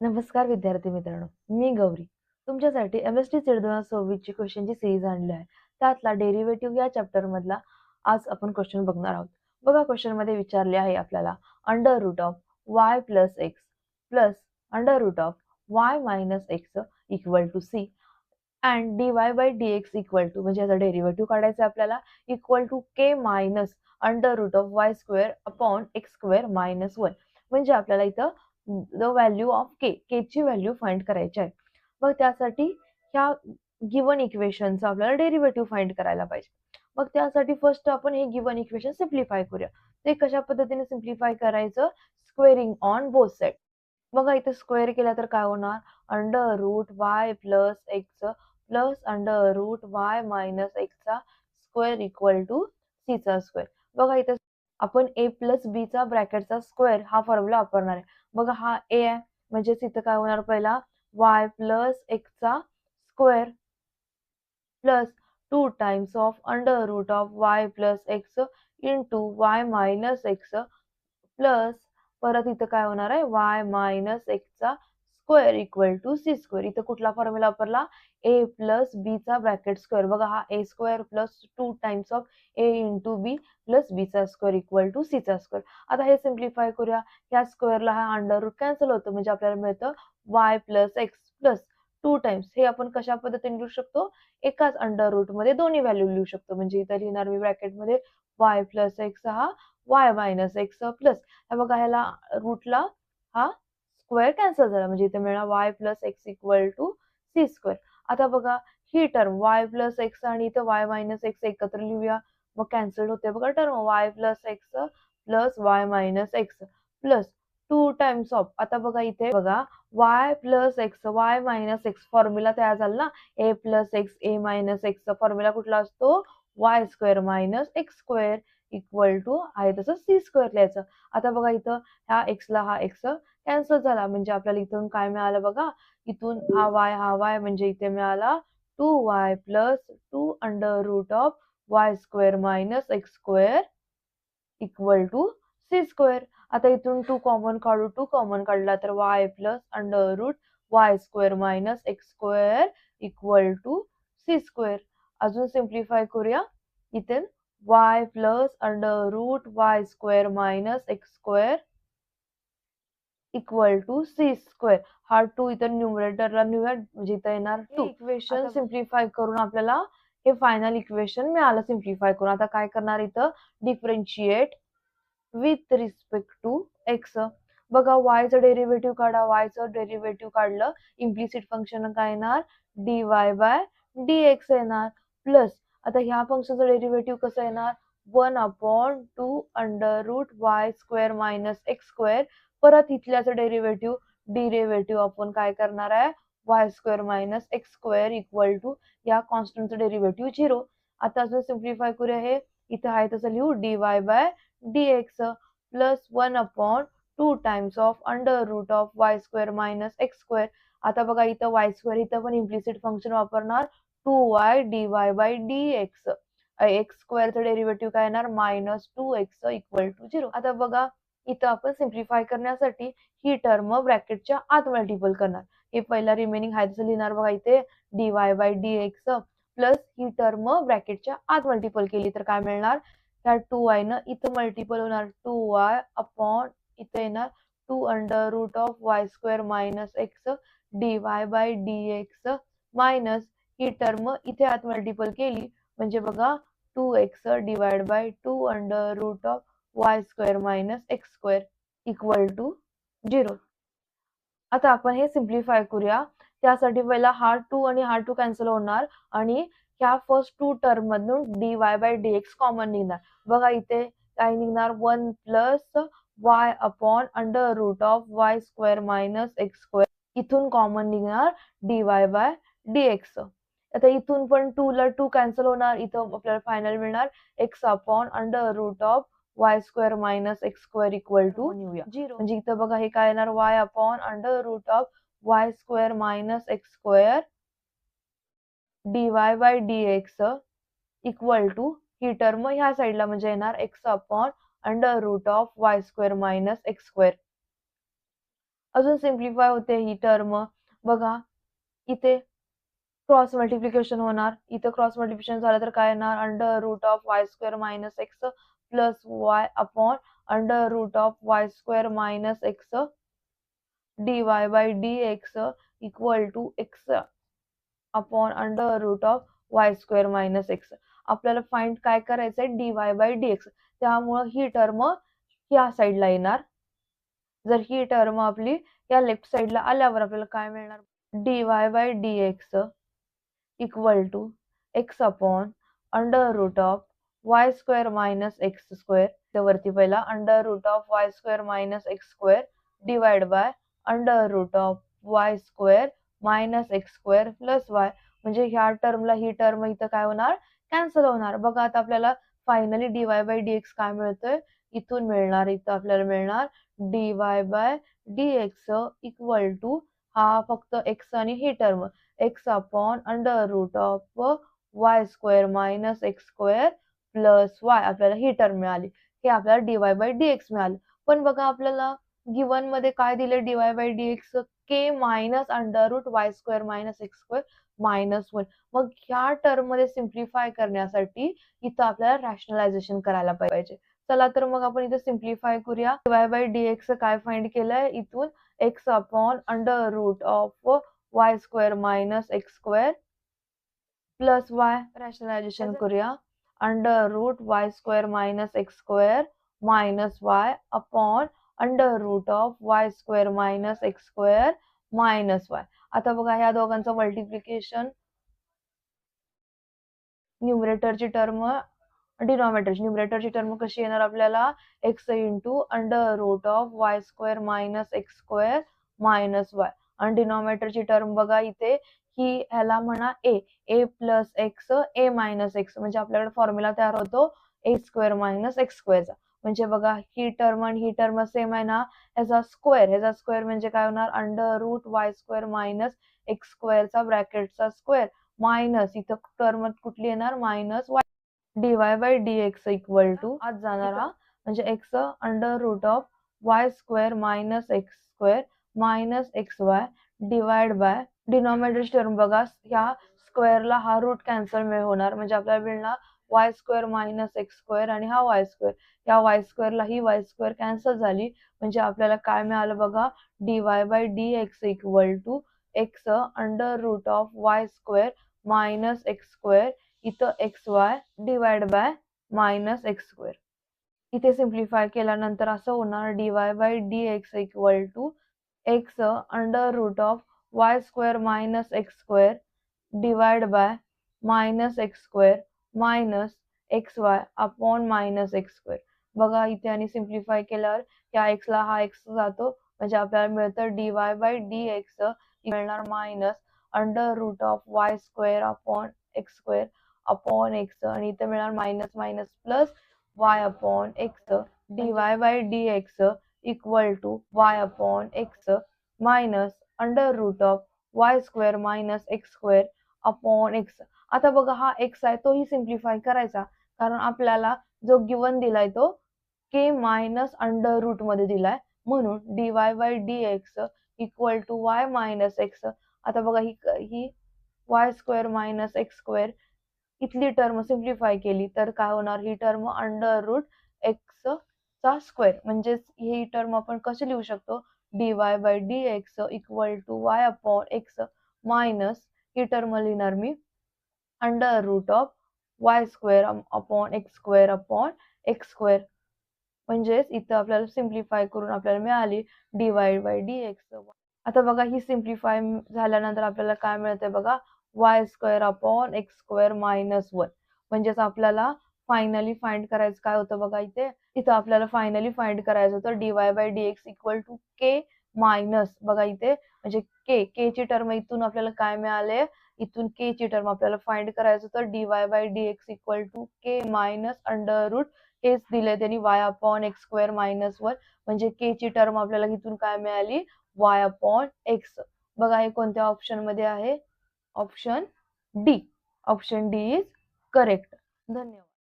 नमस्कार विद्यार्थी मित्रांनो, मी गौरी तुमच्यासाठी एमएसटी सीट 2026 ची क्वेश्चनची सीरीज आणली आहे. त्यातला डेरिव्हेटिव्ह या चॅप्टर मधला आज आपण क्वेश्चन बघणार आहोत. बघा क्वेश्चन मध्ये विचारले आहे आपल्याला under root of y plus X plus under root of y minus X equal to C and dy by dx equal to म्हणजे याचा डेरिव्हेटिव्ह काढायचा आपल्याला equal to k minus under root of y square upon x square minus 1 म्हणजे आपल्याला इथं the value of के ची value find करायची आहे. मग त्यासाठी ह्या गिवन इक्वेशनचा आपल्याला डेरिव्हेटिव्ह फाइंड करायला पाहिजे. मग त्यासाठी फर्स्ट आपण हे गिवन इक्वेशन सिम्प्लिफाय करूया. ते कशा पद्धतीने सिम्प्लिफाय करायचं? Squaring on both side. बघा इथे स्क्वेअर केला तर काय होणार? Under root y plus X plus under root y minus एक्सचा स्क्वेअर इक्वल टू सी चा स्क्वेअर. बघा इथे आपण a प्लस b चा ब्रॅकेटचा स्क्वेअर हा फॉर्म्युला वापरणार आहे. बघा हा a आहे म्हणजे इथे काय होणार? पहिला y प्लस x चा square plus 2 times of under root of y plus X into y minus X plus परत इथं काय होणार आहे? y मायनस एक्सचा square equal to C square. इथं कुठला फॉर्म्युला वापरला? a प्लस b चा ब्रॅकेट स्क्वेअर. बघा हा a square plus 2 times of a into B plus b चा स्क्वेअर इक्वल टू c चा स्क्वेअर. आता हे सिम्प्लिफाय करूया. या स्क्वेअरला हा अंडर रूट कॅन्सल होतो म्हणजे आपल्याला मिळतं y plus X plus 2 times. हे आपण कशा पद्धतीने लिहू शकतो? एकाच अंडर रूट मध्ये दोन्ही व्हॅल्यू लिहू शकतो. म्हणजे इथं लिहिणार मी ब्रॅकेटमध्ये y प्लस एक्स हा y मायनस एक्स प्लस हे बघा ह्याला रूटला हा स्क्वेअर कॅन्सल झाला म्हणजे इथे मिळणार y plus X equal to C square. आता बघा ही टर्म y प्लस एक्स आणि इथं y मायनस एक्स एकत्र लिहूया. मग कॅन्सल होते बघा term y plus X plus y minus X plus 2 times of. आता बघा इथे बघा y plus X y minus X formula तयार झाला ना. a plus X a minus एक्सचा फॉर्म्युला कुठला असतो? y square minus x square equal to आहे तसं सी स्क्वेअर लिहायचं. आता बघा इथं ह्या एक्सला हा एक्स कॅन्सल झाला म्हणजे आपल्याला इथून काय मिळालं बघा? इथून हा y म्हणजे इथे मिळाला 2y plus 2 under root of y square minus x square equal to C square. आता इथून 2 कॉमन काढू. 2 कॉमन काढला तर y plus under root y square minus x square equal to C square. अजून सिम्प्लिफाय करूया. इथे y plus under root y square minus x square equal to C square. हा 2 इथं न्यूमरेटरला नेऊया म्हणजे इथं येणार 2. इक्वेशन सिम्प्लिफाय करून आपल्याला हे फायनल इक्वेशन मिळालं सिम्प्लिफाय करून. आता काय करणार इथं? Differentiate with respect to X. बघा y चं डेरिव्हेटिव्ह काढा. y चं डेरिव्हेटिव्ह काढलं इम्प्लिसिट फंक्शन काय येणार? dy बाय dx येणार प्लस आता ह्या फंक्शनचं डेरिव्हेटिव्ह कसं येणार? 1 upon 2 under root y square minus x square परत इथल्याचं डेरिव्हेटिव्ह आपण काय करणार आहे? y square minus x square equal to या कॉन्स्टंटचं डेरिव्हेटिव्ह 0. आता अजून सिम्प्लिफाय करूया. हे इथं आहे तसं लिहू dy by dx plus 1 upon 2 times of under root of y square minus x square. आता बघा इथं y स्क्वेअर इथं पण इम्प्लिसिट फंक्शन वापरणार 2y dy by dx. X स्क्वेअरचं डेरिव्हेटिव्ह काय येणार? Minus 2x equal to 0. आता बघा इथं आपण सिम्प्लिफाय करण्यासाठी ही टर्म ब्रॅकेटच्या आत मल्टिपल करणार. हे पहिला रिमेनिंग आहे तसं लिहिणार बघा इथे dy by dx plus he term ब्रॅकेटच्या आत मल्टिपल केली तर काय मिळणार? त्या 2y न इथं मल्टिपल होणार 2y अपॉन इथे येणार 2 under root of y square minus X dy by dx minus ही टर्म इथे आत मल्टिपल केली म्हणजे बघा 2x divide by 2 under root of y square minus x square equal to 0. आता आपण हे सिम्प्लिफाय करूया. त्यासाठी पहिला हा 2 आणि हा 2 कॅन्सल होणार आणि ह्या फर्स्ट 2 टर्म मधून dy बाय dx कॉमन निघणार. बघा इथे काय निघणार? 1 plus y upon under root of y square minus x square इथून कॉमन निघणार dy बाय dx. आता इथून पण 2 ला 2 कॅन्सल होणार. इथं आपल्याला फायनल मिळणार x upon under root of y square minus x square equal to 0. म्हणजे इथं बघा हे काय येणार? y upon under root of y square minus x square dy by dx equal to ही टर्म ह्या साईडला म्हणजे येणार x upon under root of y square minus x square. अजून सिम्प्लिफाय होते ही टर्म. बघा इथे क्रॉस मल्टिप्लिकेशन होणार. इथं क्रॉस मल्टिप्लिकेशन झालं तर काय येणार? Under root of Y square minus X plus Y upon under root of Y square minus X dy by dx equal to X upon under root of Y square minus X. आपल्याला find काय करायचंय? dy by dx. त्यामुळं ही term या साईडला येणार. जर ही term आपली या लेफ्ट साईडला आल्यावर आपल्याला काय मिळणार? dy by dx equal to X upon under root of Y square minus x square. त्या वरती पहिला under root of Y square minus x square divide by under root of Y square minus x square plus Y. म्हणजे ह्या टर्मला ही term इथं काय होणार? Cancel होणार. बघा आता आपल्याला फायनली dy बाय dx काय मिळतोय? इथून मिळणार, इथं आपल्याला मिळणार dy by dx equal to हा फक्त x आणि ही term x upon under root of Y square minus x square plus y. आपल्याला ही टर्म मिळाली. हे आपल्याला dy बाय dx मिळालं. पण बघा आपल्याला गिवन मध्ये काय दिले? dy बाय dx के minus under root y square minus x square minus 1. मग ह्या टर्म मध्ये सिम्प्लिफाय करण्यासाठी इथं आपल्याला रॅशनलायझेशन करायला पाहिजे. चला तर मग आपण इथे सिम्प्लिफाय करूया. dy बाय dx काय फाइंड केलंय? इथून x upon under root of Y square minus x square plus y. Rationalisation करूया. Under root y square minus x square minus y upon under root of Y square minus x square minus y. आता बघा ह्या दोघांचं multiplication, न्यूमरेटरची term डिनॉमिनेटरची. न्यूमरेटरची term कशी येणार आपल्याला? X into under root of Y square minus x square minus y. आणि डिनॉमिनेटरची टर्म बघा इथे ही ह्याला म्हणा ए प्लस एक्स ए मायनस एक्स. म्हणजे आपल्याकडे फॉर्म्युला तयार होतो ए स्क्वेअर मायनस एक्स स्क्वेअरचा. म्हणजे बघा ही टर्म आणि ही टर्म सेम आहे ना. ह्याचा स्क्वेअर म्हणजे काय होणार? Under root y square minus x स्क्वेअरचा ब्रॅकेटचा स्क्वेअर मायनस इथं टर्म कुठली येणार? Minus y. dy by dx equal to आज जाणार हा म्हणजे x under root of Y square minus x square minus x y divide by डिनॉमिनेटरची टर्म बघा ह्या स्क्वेअरला हा रूट कॅन्सल होणार. म्हणजे आपल्याला मिळणार y square minus x square आणि हा वाय स्क्वेअर. या वाय स्क्वेअरला ही वाय स्क्वेअर कॅन्सल झाली. म्हणजे आपल्याला काय मिळालं बघा? dy by dx equal to x under root of Y square minus x square इथं x y divide by minus x square. इथे सिम्प्लिफाय केल्यानंतर असं होणार dy by dx equal to x under root of Y square minus x square divide by minus x square minus x Y upon minus x square. बघा इथे आणि simplify केल्यावर या x ला हा एक्स जातो. म्हणजे आपल्याला मिळतं dy बाय dx मिळणार minus under root of Y square upon x square upon X आणि इथे मिळणार minus minus plus Y upon X dy by dx equal to Y upon x minus under root of Y square minus x square upon X. आता बघा हा x आहे तोही simplify करायचा. कारण आपल्याला जो गिवन दिलाय तो के मायनस अंडर रूट मध्ये दिलाय. म्हणून dy by dx equal to y minus x. आता बघा ही y square minus x square इथली टर्म सिम्प्लिफाय केली तर काय होणार? ही टर्म अंडर रूट एक्स चा स्क्वेअर. म्हणजेच ही टर्म आपण कशी लिहू शकतो? dy by dx equal to Y upon x minus ही टर्म लिहिणार मी under root of Y square upon x square upon x square. म्हणजेच इथं आपल्याला सिम्प्लिफाय करून आपल्याला मिळाली dy बाय dx. आता बघा ही सिम्प्लिफाय झाल्यानंतर आपल्याला काय मिळतंय बघा? Y square upon x square minus 1. म्हणजेच आपल्याला फायनली फाइंड करायचं काय होतं बघा इथं आपल्याला फायनली फाइंड करायचं होतं dy by dx equal to K minus बघा इथे म्हणजे के ची टर्म इथून आपल्याला काय मिळाले? इथून के ची टर्म आपल्याला फाइंड करायचं होतं dy by dx equal to K minus under root हेच दिले त्यांनी Y upon x square minus 1. म्हणजे के ची टर्म आपल्याला इथून काय मिळाली? Y upon X. बघा हे कोणत्या ऑप्शन मध्ये आहे? Option D. Option D is correct. धन्यवाद.